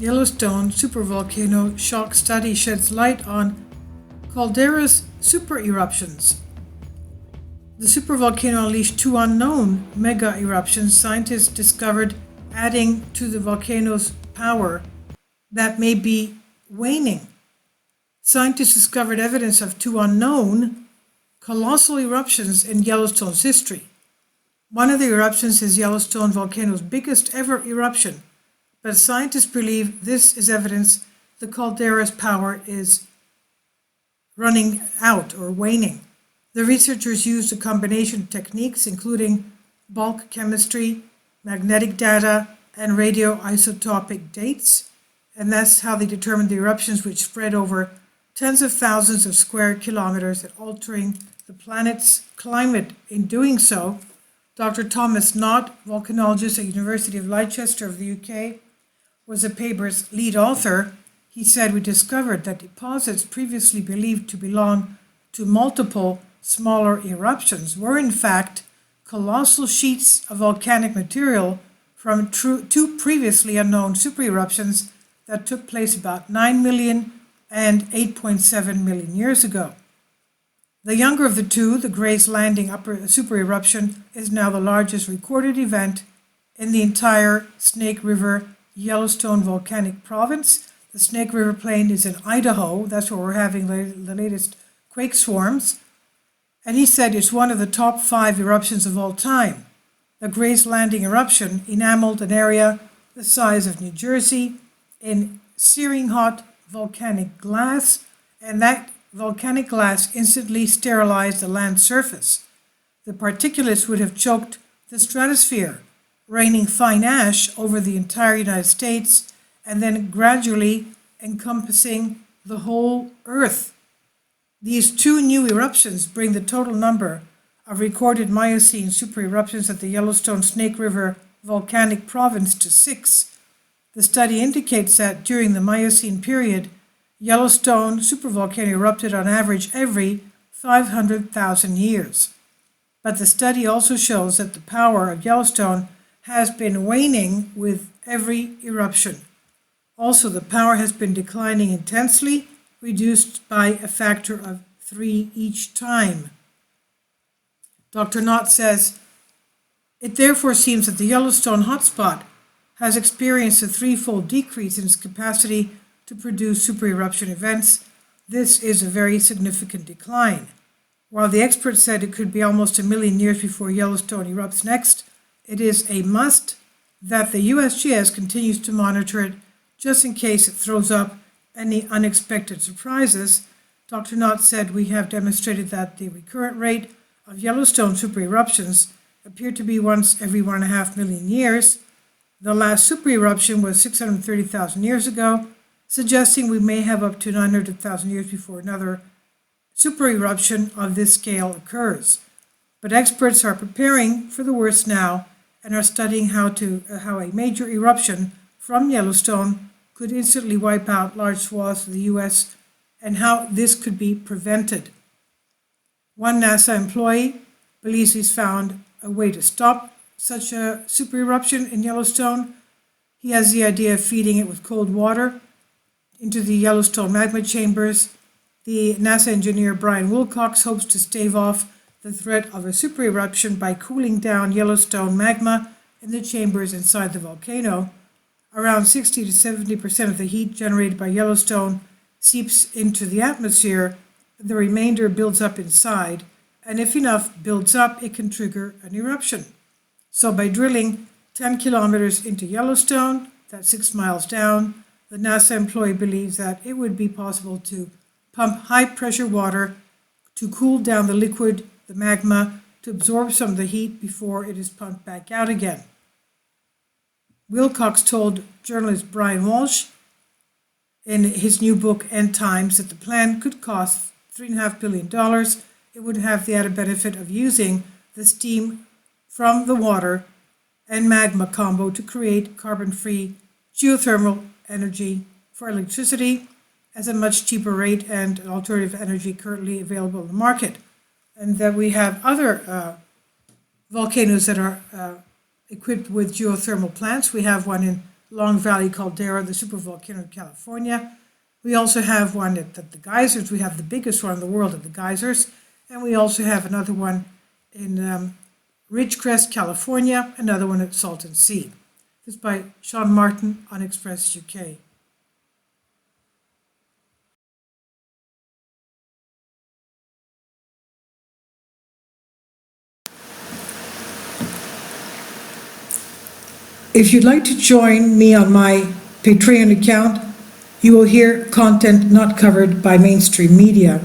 Yellowstone supervolcano shock study sheds light on Caldera's super-eruptions. The supervolcano unleashed two unknown mega-eruptions scientists discovered, adding to the volcano's power that may be waning. Scientists discovered evidence of two unknown colossal eruptions in Yellowstone's history. One of the eruptions is Yellowstone Volcano's biggest ever eruption, but scientists believe this is evidence the caldera's power is running out or waning. The researchers used a combination of techniques including bulk chemistry, magnetic data, and radioisotopic dates, and that's how they determined the eruptions, which spread over tens of thousands of square kilometers and altering the planet's climate. In doing so, Dr. Thomas Knott, volcanologist at University of Leicester of the UK, was the paper's lead author. He said, "We discovered that deposits previously believed to belong to multiple smaller eruptions were in fact colossal sheets of volcanic material from two previously unknown super-eruptions that took place about 9 million and 8.7 million years ago. The younger of the two, the Grace Landing super-eruption, is now the largest recorded event in the entire Snake River Yellowstone volcanic province. The Snake River Plain is in Idaho. That's where we're having the latest quake swarms. And he said it's one of the top 5 eruptions of all time. The Grace Landing eruption enameled an area the size of New Jersey in searing hot volcanic glass, and that volcanic glass instantly sterilized the land surface. The particulates would have choked the stratosphere, raining fine ash over the entire United States and then gradually encompassing the whole Earth. These two new eruptions bring the total number of recorded Miocene super-eruptions at the Yellowstone Snake River volcanic province to 6. The study indicates that during the Miocene period, Yellowstone supervolcano erupted on average every 500,000 years. But the study also shows that the power of Yellowstone has been waning with every eruption. Also, the power has been declining intensely, reduced by a factor of 3 each time. Dr. Knott says, "It therefore seems that the Yellowstone hotspot has experienced a 3-fold decrease in its capacity to produce super-eruption events. This is a very significant decline. While the experts said it could be almost 1 million years before Yellowstone erupts next, it is a must that the USGS continues to monitor it just in case it throws up any unexpected surprises." Dr. Knott said, "We have demonstrated that the recurrent rate of Yellowstone super-eruptions appear to be once every 1.5 million years. The last super-eruption was 630,000 years ago, suggesting we may have up to 900,000 years before another super-eruption of this scale occurs. But experts are preparing for the worst now and are studying how a major eruption from Yellowstone could instantly wipe out large swaths of the U.S. and how this could be prevented." One NASA employee believes he's found a way to stop such a super-eruption in Yellowstone. He has the idea of feeding it with cold water into the Yellowstone magma chambers. The NASA engineer Brian Wilcox hopes to stave off the threat of a super-eruption by cooling down Yellowstone magma in the chambers inside the volcano. Around 60 to 70% of the heat generated by Yellowstone seeps into the atmosphere. The remainder builds up inside, and if enough builds up, it can trigger an eruption. So by drilling 10 kilometers into Yellowstone, that's 6 miles down, the NASA employee believes that it would be possible to pump high-pressure water to cool down the liquid, the magma, to absorb some of the heat before it is pumped back out again. Wilcox told journalist Brian Walsh in his new book, End Times, that the plan could cost $3.5 billion. It would have the added benefit of using the steam from the water and magma combo to create carbon-free geothermal energy for electricity at a much cheaper rate and alternative energy currently available in the market. And that we have other volcanoes that are equipped with geothermal plants. We have one in Long Valley Caldera, the supervolcano in California. We also have one at the geysers. We have the biggest one in the world at the geysers. And we also have another one in Ridgecrest, California, another one at Salton Sea. This is by Sean Martin on Express UK. If you'd like to join me on my Patreon account, you will hear content not covered by mainstream media.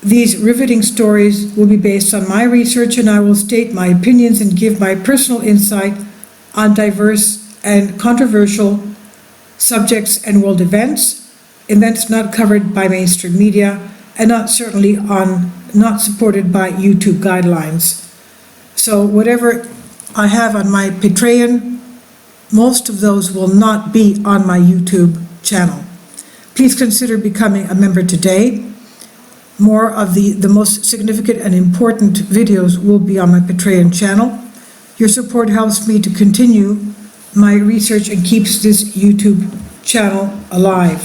These riveting stories will be based on my research, and I will state my opinions and give my personal insight on diverse and controversial subjects and world events not covered by mainstream media, and not supported by YouTube guidelines. So whatever I have on my Patreon, most of those will not be on my YouTube channel. Please consider becoming a member today. More of the most significant and important videos will be on my Patreon channel. Your support helps me to continue my research and keeps this YouTube channel alive.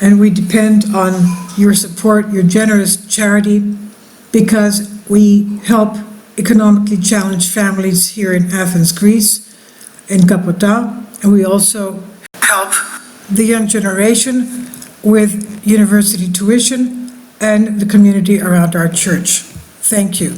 And we depend on your support, your generous charity, because we help economically challenged families here in Athens, Greece, in Kapota, and we also help the young generation with university tuition and the community around our church. Thank you.